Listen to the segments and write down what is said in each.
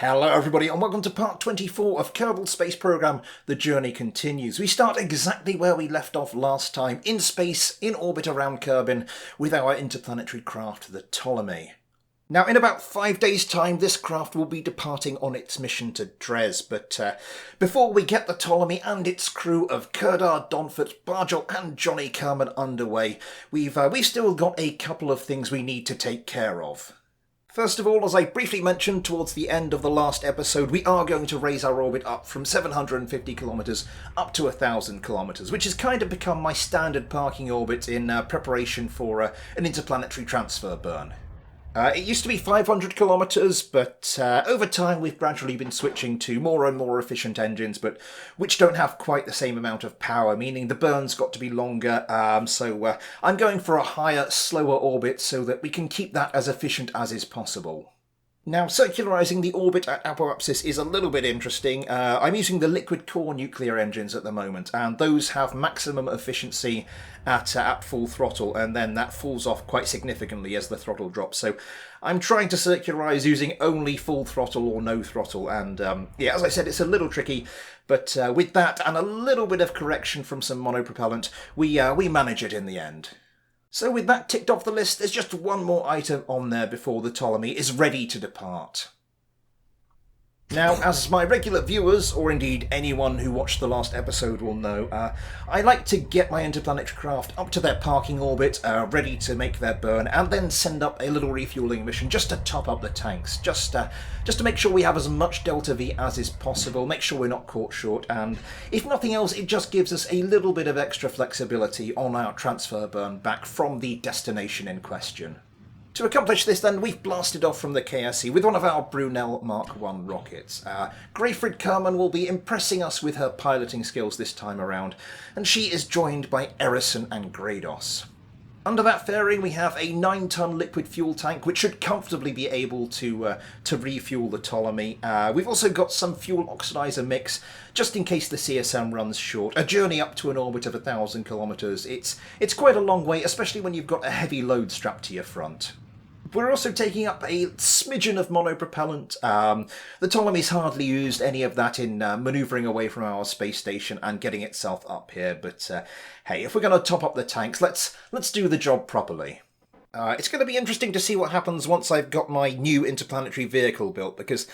Hello everybody and welcome to part 24 of Kerbal Space Program. The journey continues. We start exactly where we left off last time, in space, in orbit around Kerbin, with our interplanetary craft, the Ptolemy. Now, in about 5 days' time, this craft will be departing on its mission to Dres, but before we get the Ptolemy and its crew of Kerdar, Donfort, Bargel and Johnny Kerman underway, we've still got a couple of things we need to take care of. First of all, as I briefly mentioned towards the end of the last episode, we are going to raise our orbit up from 750 kilometres up to 1,000 kilometres, which has kind of become my standard parking orbit in preparation for an interplanetary transfer burn. It used to be 500 kilometres, but over time we've gradually been switching to more and more efficient engines, but which don't have quite the same amount of power, meaning the burn's got to be longer, so I'm going for a higher, slower orbit so that we can keep that as efficient as is possible. Now, circularising the orbit at Apoapsis is a little bit interesting. I'm using the liquid core nuclear engines at the moment, and those have maximum efficiency at full throttle, and then that falls off quite significantly as the throttle drops. So I'm trying to circularise using only full throttle or no throttle, and yeah, as I said, it's a little tricky, but with that and a little bit of correction from some monopropellant, we manage it in the end. So with that ticked off the list, there's just one more item on there before the Ptolemy is ready to depart. Now, as my regular viewers, or indeed anyone who watched the last episode will know, I like to get my interplanetary craft up to their parking orbit, ready to make their burn, and then send up a little refuelling mission just to top up the tanks, just to make sure we have as much Delta V as is possible, make sure we're not caught short, and if nothing else, it just gives us a little bit of extra flexibility on our transfer burn back from the destination in question. To accomplish this then, we've blasted off from the KSC with one of our Brunel Mark I rockets. Greyfried Kerman will be impressing us with her piloting skills this time around, and she is joined by Erison and Grados. Under that fairing we have a 9-ton liquid fuel tank which should comfortably be able to refuel the Ptolemy. We've also got some fuel oxidizer mix just in case the CSM runs short. A journey up to an orbit of 1,000 kilometres, it's quite a long way, especially when you've got a heavy load strapped to your front. We're also taking up a smidgen of monopropellant. The Ptolemy's hardly used any of that in manoeuvring away from our space station and getting itself up here, but hey, if we're going to top up the tanks, let's do the job properly. It's going to be interesting to see what happens once I've got my new interplanetary vehicle built, because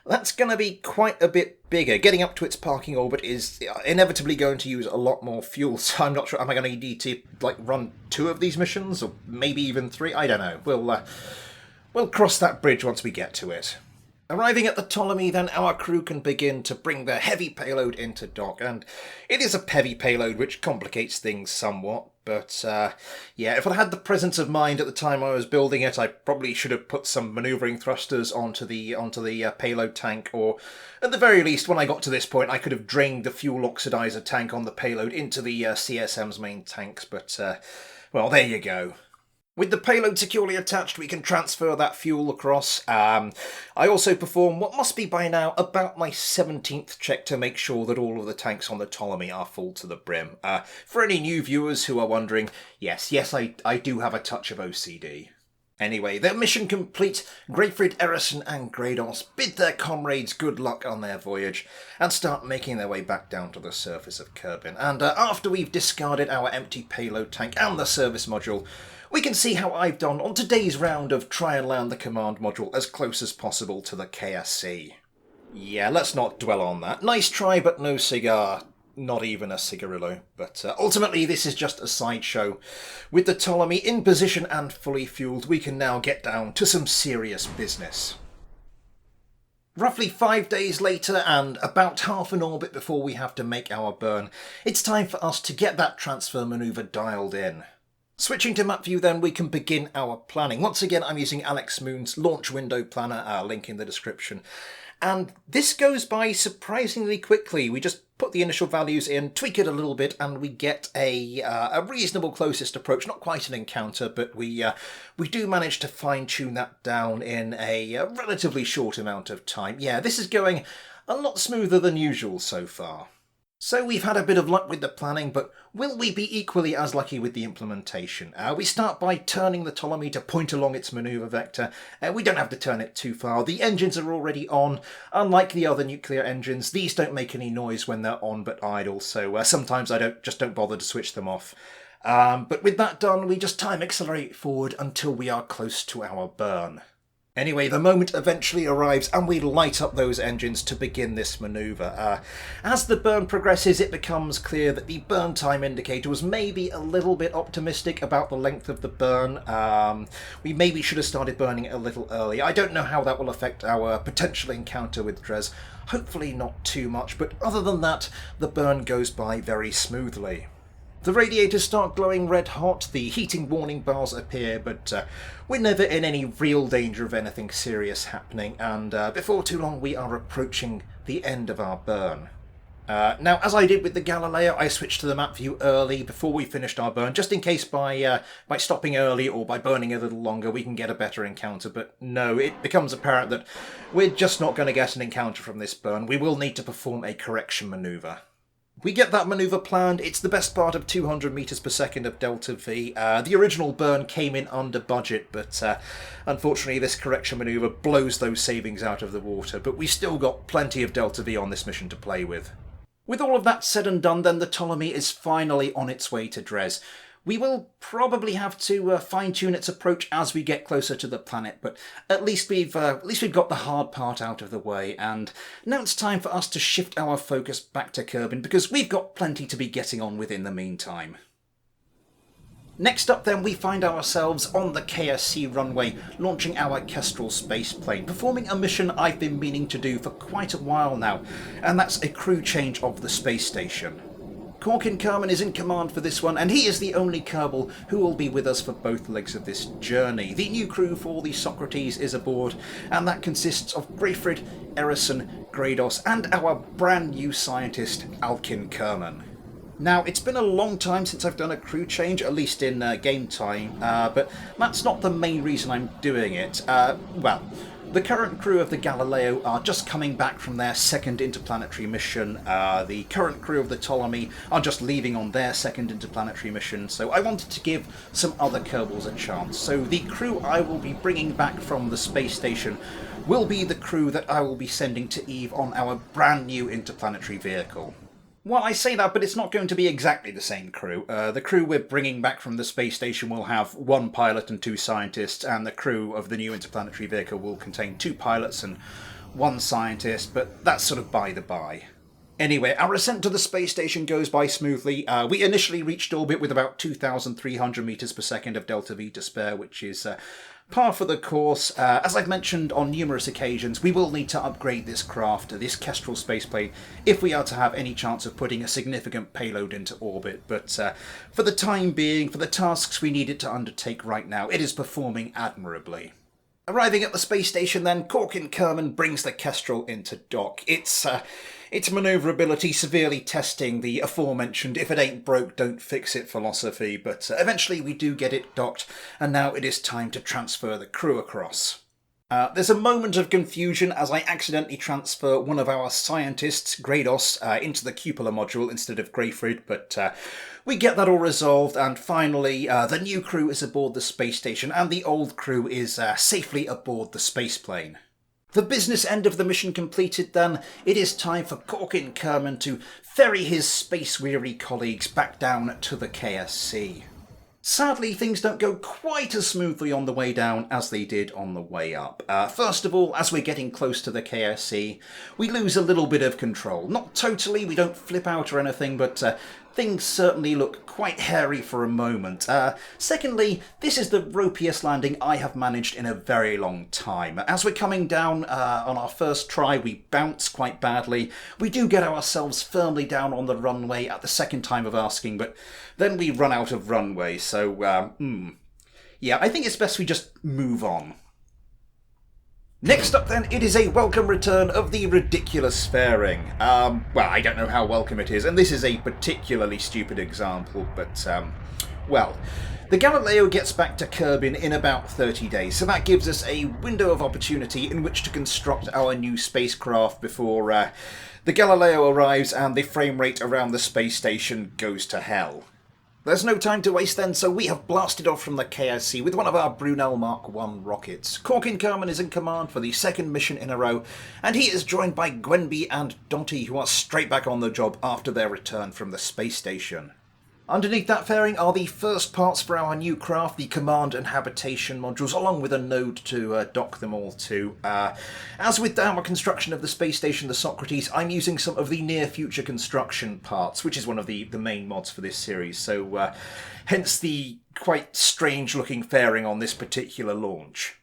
that's going to be quite a bit bigger. Getting up to its parking orbit is inevitably going to use a lot more fuel, so I'm not sure, am I going to need to run 2 of these missions, or maybe even 3? I don't know. We'll cross that bridge once we get to it. Arriving at the Ptolemy, then our crew can begin to bring their heavy payload into dock, and it is a heavy payload which complicates things somewhat, but yeah, if I had the presence of mind at the time I was building it, I probably should have put some manoeuvring thrusters onto the payload tank, or at the very least, when I got to this point, I could have drained the fuel oxidizer tank on the payload into the CSM's main tanks, but well, there you go. With the payload securely attached, we can transfer that fuel across. I also perform what must be by now about my 17th check to make sure that all of the tanks on the Ptolemy are full to the brim. For any new viewers who are wondering, yes, I do have a touch of OCD. Anyway, their mission complete, Greyfried, Erison and Grados bid their comrades good luck on their voyage and start making their way back down to the surface of Kerbin. And after we've discarded our empty payload tank and the service module, we can see how I've done on today's round of try and land the command module as close as possible to the KSC. Yeah, let's not dwell on that. Nice try, but no cigar. Not even a cigarillo. But ultimately, this is just a sideshow. With the Ptolemy in position and fully fueled, we can now get down to some serious business. Roughly 5 days later, and about half an orbit before we have to make our burn, it's time for us to get that transfer manoeuvre dialed in. Switching to map view then, we can begin our planning. Once again, I'm using Alex Moon's launch window planner, link in the description. And this goes by surprisingly quickly. We just put the initial values in, tweak it a little bit, and we get a reasonable closest approach. Not quite an encounter, but we do manage to fine-tune that down in a relatively short amount of time. Yeah, this is going a lot smoother than usual so far. So we've had a bit of luck with the planning, but will we be equally as lucky with the implementation? We start by turning the Ptolemy to point along its manoeuvre vector. We don't have to turn it too far. The engines are already on. Unlike the other nuclear engines, these don't make any noise when they're on but idle, so sometimes I don't bother to switch them off. But with that done, we just time accelerate forward until we are close to our burn. Anyway, the moment eventually arrives and we light up those engines to begin this manoeuvre. As the burn progresses, it becomes clear that the burn time indicator was maybe a little bit optimistic about the length of the burn. We maybe should have started burning it a little earlier. I don't know how that will affect our potential encounter with Dres. Hopefully not too much, but other than that, the burn goes by very smoothly. The radiators start glowing red hot, the heating warning bars appear, but we're never in any real danger of anything serious happening, and before too long we are approaching the end of our burn. Now, as I did with the Galileo, I switched to the map view early before we finished our burn, just in case by stopping early or by burning a little longer we can get a better encounter, but no, it becomes apparent that we're just not going to get an encounter from this burn. We will need to perform a correction manoeuvre. We get that manoeuvre planned. It's the best part of 200 meters per second of delta V. The original burn came in under budget, but unfortunately this correction manoeuvre blows those savings out of the water, but we still got plenty of delta V on this mission to play with. With all of that said and done, then the Ptolemy is finally on its way to Dres. We will probably have to fine-tune its approach as we get closer to the planet, but at least we've got the hard part out of the way, and now it's time for us to shift our focus back to Kerbin, because we've got plenty to be getting on with in the meantime. Next up then, we find ourselves on the KSC runway, launching our Kestrel space plane, performing a mission I've been meaning to do for quite a while now, and that's a crew change of the space station. Kerman is in command for this one, and he is the only Kerbal who will be with us for both legs of this journey. The new crew for the Socrates is aboard, and that consists of Grayfrid, Erison, Grados, and our brand new scientist, Alkin Kerman. Now, it's been a long time since I've done a crew change, at least in game time, but that's not the main reason I'm doing it. The current crew of the Galileo are just coming back from their second interplanetary mission. The current crew of the Ptolemy are just leaving on their second interplanetary mission, so I wanted to give some other Kerbals a chance. So the crew I will be bringing back from the space station will be the crew that I will be sending to Eve on our brand new interplanetary vehicle. Well, I say that, but it's not going to be exactly the same crew. The crew we're bringing back from the space station will have one pilot and two scientists, and the crew of the new interplanetary vehicle will contain two pilots and one scientist, but that's sort of by the by. Anyway, our ascent to the space station goes by smoothly. We initially reached orbit with about 2,300 meters per second of delta V to spare, which is par for the course. As I've mentioned on numerous occasions, we will need to upgrade this craft, this Kestrel spaceplane, if we are to have any chance of putting a significant payload into orbit. But for the time being, for the tasks we need it to undertake right now, it is performing admirably. Arriving at the space station then, Kerman brings the Kestrel into dock. Its manoeuvrability severely testing the aforementioned if it ain't broke, don't fix it philosophy, but eventually we do get it docked, and now it is time to transfer the crew across. There's a moment of confusion as I accidentally transfer one of our scientists, Grados, into the cupola module instead of Grayfrid, but we get that all resolved, and finally the new crew is aboard the space station and the old crew is safely aboard the spaceplane. The business end of the mission completed then, it is time for Kerman to ferry his space-weary colleagues back down to the KSC. Sadly, things don't go quite as smoothly on the way down as they did on the way up. First of all, as we're getting close to the KSC, we lose a little bit of control. Not totally, we don't flip out or anything, but things certainly look quite hairy for a moment. Secondly, this is the ropiest landing I have managed in a very long time. As we're coming down on our first try, we bounce quite badly. We do get ourselves firmly down on the runway at the second time of asking, but then we run out of runway, so yeah, I think it's best we just move on. Next up then, it is a welcome return of the ridiculous fairing. Well, I don't know how welcome it is, and this is a particularly stupid example, but, well, The Galileo gets back to Kerbin in about 30 days, so that gives us a window of opportunity in which to construct our new spacecraft before the Galileo arrives and the frame rate around the space station goes to hell. There's no time to waste then, so we have blasted off from the KSC with one of our Brunel Mark 1 rockets. Corkin Kerman is in command for the second mission in a row, and he is joined by Gwenby and Dottie, who are straight back on the job after their return from the space station. Underneath that fairing are the first parts for our new craft, the command and habitation modules, along with a node to dock them all to. As with our construction of the space station, the Socrates, I'm using some of the near-future construction parts, which is one of the main mods for this series, so hence the quite strange-looking fairing on this particular launch.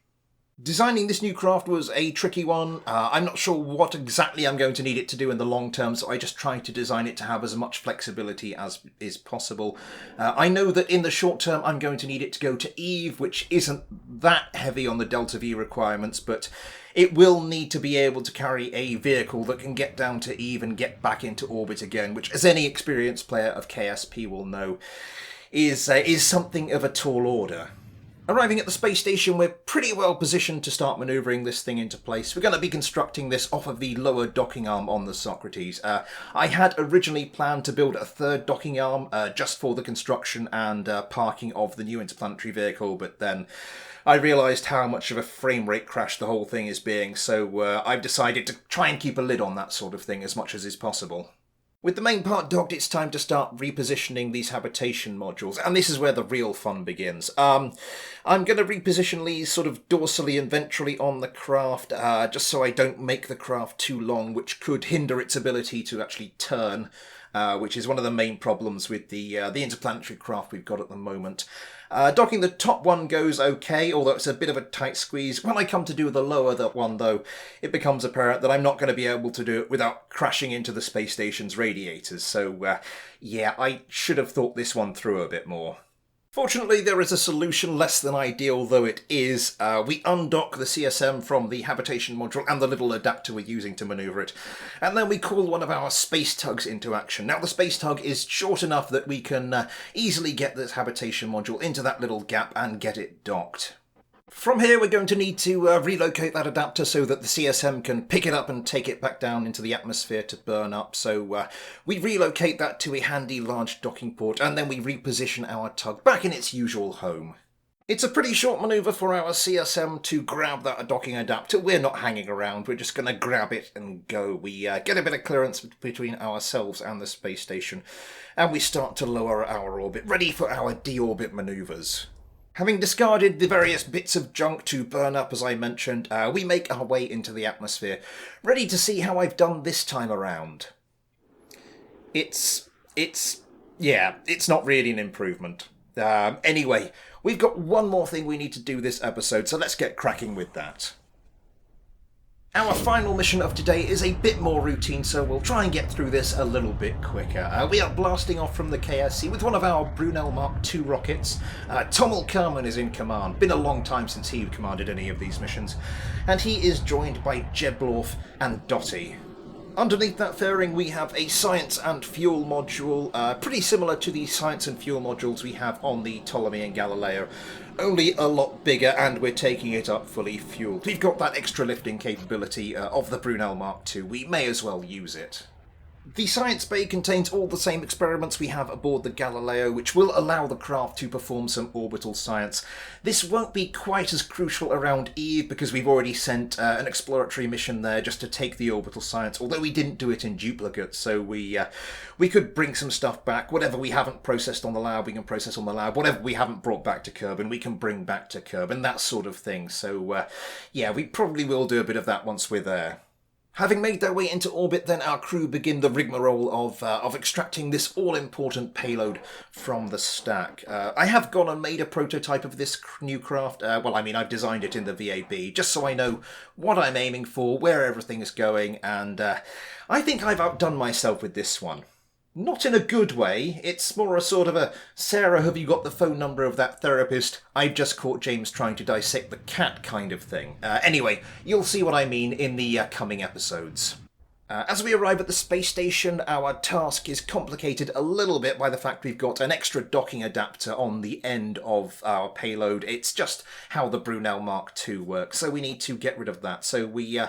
Designing this new craft was a tricky one. I'm not sure what exactly I'm going to need it to do in the long term, so I just tried to design it to have as much flexibility as is possible. I know that in the short term I'm going to need it to go to Eve, which isn't that heavy on the Delta V requirements, but it will need to be able to carry a vehicle that can get down to Eve and get back into orbit again, which, as any experienced player of KSP will know, is something of a tall order. Arriving at the space station, we're pretty well positioned to start manoeuvring this thing into place. We're going to be constructing this off of the lower docking arm on the Socrates. I had originally planned to build a third docking arm just for the construction and parking of the new interplanetary vehicle, but then I realised how much of a frame rate crash the whole thing is being, so I've decided to try and keep a lid on that sort of thing as much as is possible. With the main part docked, it's time to start repositioning these habitation modules, and this is where the real fun begins. I'm going to reposition these sort of dorsally and ventrally on the craft, just so I don't make the craft too long, which could hinder its ability to actually turn, which is one of the main problems with the interplanetary craft we've got at the moment. Docking the top one goes okay, although it's a bit of a tight squeeze. When I come to do the lower one, though, it becomes apparent that I'm not going to be able to do it without crashing into the space station's radiators. So, yeah, I should have thought this one through a bit more. Fortunately, there is a solution, less than ideal though it is. We undock the CSM from the habitation module and the little adapter we're using to manoeuvre it, and then we call one of our space tugs into action. Now, the space tug is short enough that we can easily get this habitation module into that little gap and get it docked. From here, we're going to need to relocate that adapter so that the CSM can pick it up and take it back down into the atmosphere to burn up. So we relocate that to a handy large docking port, and then we reposition our tug back in its usual home. It's a pretty short manoeuvre for our CSM to grab that docking adapter. We're not hanging around, we're just going to grab it and go. We get a bit of clearance between ourselves and the space station, and we start to lower our orbit, ready for our deorbit manoeuvres. Having discarded the various bits of junk to burn up, as I mentioned, we make our way into the atmosphere, ready to see how I've done this time around. It's not really an improvement. Anyway, we've got one more thing we need to do this episode, so let's get cracking with that. Our final mission of today is a bit more routine, so we'll try and get through this a little bit quicker. We are blasting off from the KSC with one of our Brunel Mark 2 rockets. Kerbal Kerman is in command. Been a long time since he commanded any of these missions. And he is joined by Jeblorf and Dottie. Underneath that fairing, we have a science and fuel module, pretty similar to the science and fuel modules we have on the Ptolemy and Galileo, only a lot bigger, and we're taking it up fully fueled. We've got that extra lifting capability of the Brunel Mark II. We may as well use it. The science bay contains all the same experiments we have aboard the Galileo, which will allow the craft to perform some orbital science. This won't be quite as crucial around Eve, because we've already sent an exploratory mission there just to take the orbital science, although we didn't do it in duplicate, so we could bring some stuff back. Whatever we haven't processed on the lab, we can process on the lab. Whatever we haven't brought back to Kerbin, we can bring back to Kerbin, that sort of thing. So, yeah, we probably will do a bit of that once we're there. Having made their way into orbit, then our crew begin the rigmarole of extracting this all-important payload from the stack. I have gone and made a prototype of this new craft. I've designed it in the VAB, just so I know what I'm aiming for, where everything is going, and I think I've outdone myself with this one. Not in a good way. It's more a sort of a, Sarah, have you got the phone number of that therapist? I've just caught James trying to dissect the cat kind of thing. Anyway, you'll see what I mean in the coming episodes. As we arrive at the space station, our task is complicated a little bit by the fact we've got an extra docking adapter on the end of our payload. It's just how the Brunel Mark II works, so we need to get rid of that. So we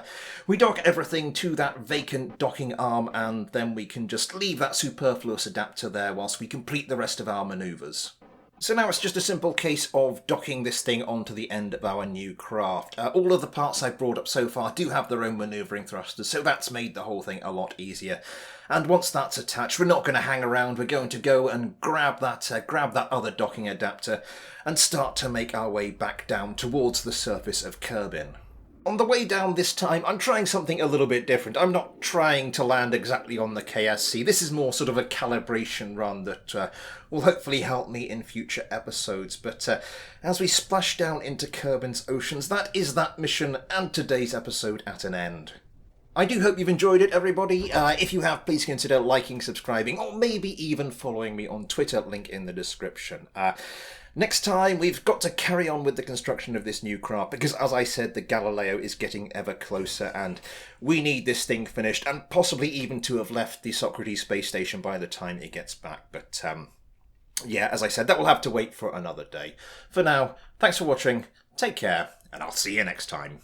dock everything to that vacant docking arm, and then we can just leave that superfluous adapter there whilst we complete the rest of our manoeuvres. So now it's just a simple case of docking this thing onto the end of our new craft. All of the parts I've brought up so far do have their own manoeuvring thrusters, so that's made the whole thing a lot easier. And once that's attached, we're not going to hang around. We're going to go and grab that other docking adapter and start to make our way back down towards the surface of Kerbin. On the way down this time, I'm trying something a little bit different. I'm not trying to land exactly on the KSC. This is more sort of a calibration run that will hopefully help me in future episodes. But as we splash down into Kerbin's oceans, that is that mission and today's episode at an end. I do hope you've enjoyed it, everybody. If you have, please consider liking, subscribing, or maybe even following me on Twitter, link in the description. Next time, we've got to carry on with the construction of this new craft, because as I said, the Galileo is getting ever closer, and we need this thing finished, and possibly even to have left the Socrates space station by the time it gets back. But yeah, as I said, that will have to wait for another day. For now, thanks for watching, take care, and I'll see you next time.